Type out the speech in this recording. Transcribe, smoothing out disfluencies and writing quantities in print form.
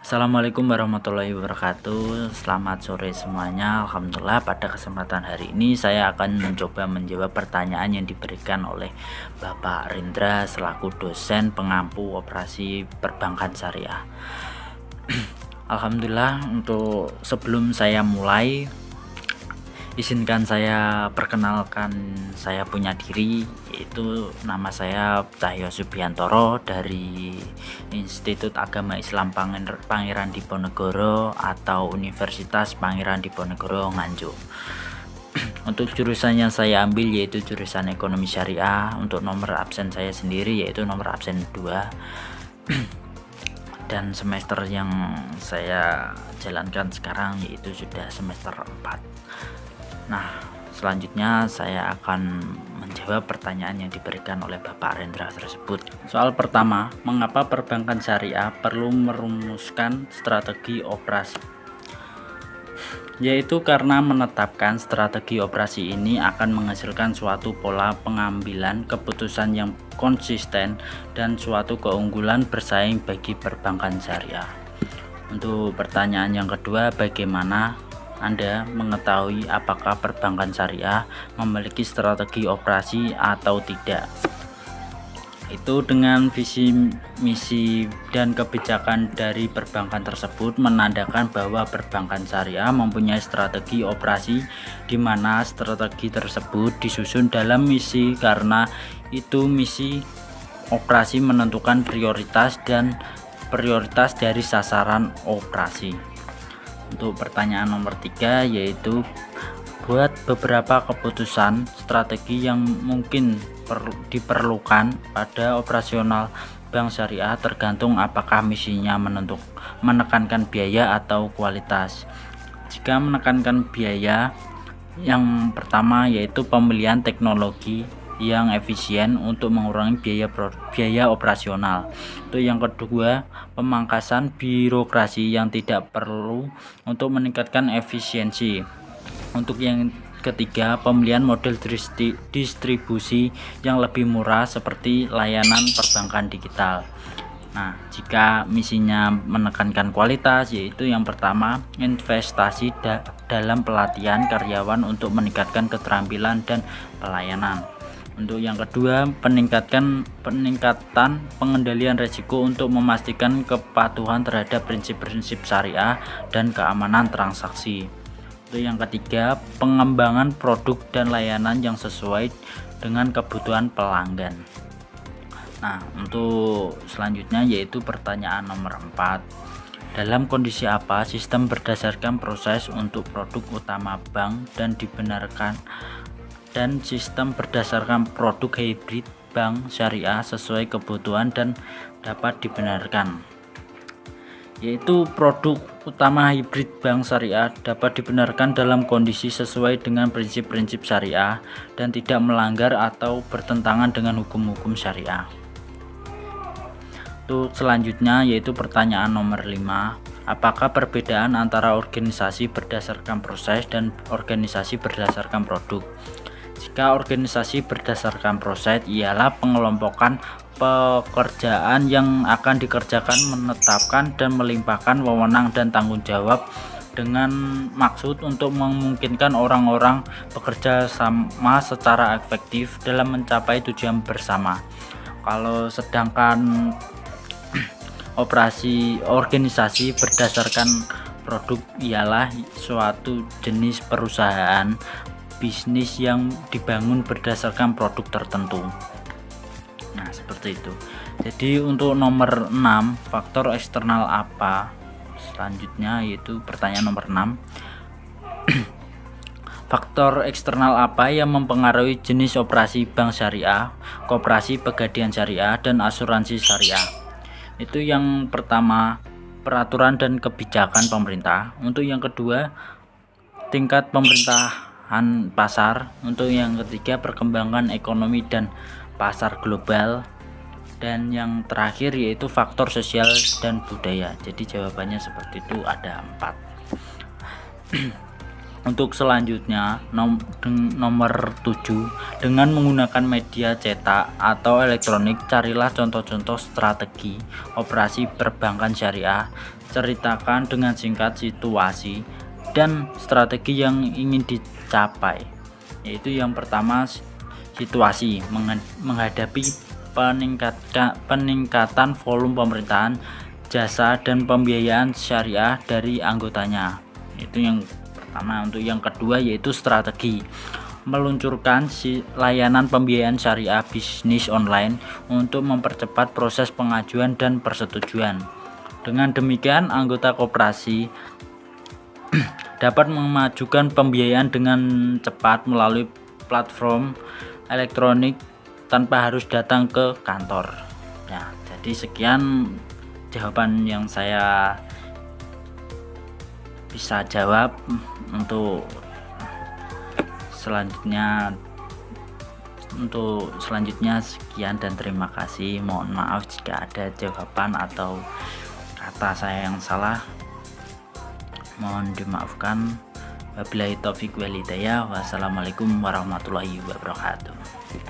Assalamualaikum warahmatullahi wabarakatuh. Selamat sore semuanya. Alhamdulillah, pada kesempatan hari ini saya akan mencoba menjawab pertanyaan yang diberikan oleh Bapak Rendra selaku dosen pengampu operasi perbankan syariah. Alhamdulillah, untuk sebelum saya mulai, izinkan saya perkenalkan saya punya diri, yaitu nama saya Cahyo Subiantoro dari Institut Agama Islam Pangeran Diponegoro atau Universitas Pangeran Diponegoro Nganjuk. Untuk jurusan yang saya ambil yaitu jurusan Ekonomi Syariah. Untuk nomor absen saya sendiri yaitu nomor absen 2. Dan semester yang saya jalankan sekarang yaitu sudah semester 4. Nah, selanjutnya saya akan menjawab pertanyaan yang diberikan oleh Bapak Rendra tersebut. Soal pertama, mengapa perbankan syariah perlu merumuskan strategi operasi? Yaitu karena menetapkan strategi operasi ini akan menghasilkan suatu pola pengambilan keputusan yang konsisten dan suatu keunggulan bersaing bagi perbankan syariah. Untuk pertanyaan yang kedua, bagaimana Anda mengetahui apakah perbankan syariah memiliki strategi operasi atau tidak? Itu dengan visi, misi, dan kebijakan dari perbankan tersebut menandakan bahwa perbankan syariah mempunyai strategi operasi, di mana strategi tersebut disusun dalam misi, karena itu misi operasi menentukan prioritas dari sasaran operasi. Untuk pertanyaan nomor 3, yaitu buat beberapa keputusan strategi yang mungkin diperlukan pada operasional bank syariah, tergantung apakah misinya menekankan biaya atau kualitas. Jika menekankan biaya, yang pertama yaitu pemilihan teknologi yang efisien untuk mengurangi biaya operasional. Itu yang kedua, pemangkasan birokrasi yang tidak perlu untuk meningkatkan efisiensi. Untuk yang ketiga, pemilihan model distribusi yang lebih murah seperti layanan perbankan digital. Nah, jika misinya menekankan kualitas, yaitu yang pertama, investasi dalam pelatihan karyawan untuk meningkatkan keterampilan dan pelayanan. Untuk yang kedua, peningkatan pengendalian risiko untuk memastikan kepatuhan terhadap prinsip-prinsip syariah dan keamanan transaksi. Untuk yang ketiga, pengembangan produk dan layanan yang sesuai dengan kebutuhan pelanggan. Nah, untuk selanjutnya yaitu pertanyaan nomor 4. Dalam kondisi apa sistem berdasarkan proses untuk produk utama bank dan sistem berdasarkan produk hybrid bank syariah sesuai kebutuhan dan dapat dibenarkan? Yaitu produk utama hybrid bank syariah dapat dibenarkan dalam kondisi sesuai dengan prinsip-prinsip syariah dan tidak melanggar atau bertentangan dengan hukum-hukum syariah. Untuk selanjutnya yaitu pertanyaan nomor 5. Apakah perbedaan antara organisasi berdasarkan proses dan organisasi berdasarkan produk? Jika organisasi berdasarkan proses ialah pengelompokan pekerjaan yang akan dikerjakan, menetapkan dan melimpahkan wewenang dan tanggung jawab dengan maksud untuk memungkinkan orang-orang bekerja sama secara efektif dalam mencapai tujuan bersama. Kalau sedangkan organisasi berdasarkan produk ialah suatu jenis perusahaan bisnis yang dibangun berdasarkan produk tertentu. Nah, seperti itu. Jadi untuk nomor 6, faktor eksternal apa? Selanjutnya yaitu pertanyaan nomor 6. Faktor eksternal apa yang mempengaruhi jenis operasi bank syariah, koperasi pegadaian syariah, dan asuransi syariah? Itu yang pertama, peraturan dan kebijakan pemerintah. Untuk yang kedua, tingkat pemerintahan pasar. Untuk yang ketiga, perkembangan ekonomi dan pasar global. Dan yang terakhir yaitu faktor sosial dan budaya. Jadi jawabannya seperti itu, ada 4. Untuk selanjutnya nomor 7, dengan menggunakan media cetak atau elektronik, carilah contoh-contoh strategi operasi perbankan syariah ceritakan dengan singkat situasi dan strategi yang ingin dicapai. Yaitu yang pertama, situasi menghadapi peningkatan volume pemerintahan, jasa dan pembiayaan syariah dari anggotanya. Itu yang pertama. Untuk yang kedua yaitu strategi meluncurkan layanan pembiayaan syariah bisnis online untuk mempercepat proses pengajuan dan persetujuan. Dengan demikian anggota koperasi dapat mengajukan pembiayaan dengan cepat melalui platform elektronik tanpa harus datang ke kantor. Ya, jadi sekian jawaban yang saya bisa jawab. Untuk selanjutnya sekian dan terima kasih. Mohon maaf jika ada jawaban atau kata saya yang salah, mohon dimaafkan. Wabillahi taufiq wal hidayah. Wassalamualaikum warahmatullahi wabarakatuh.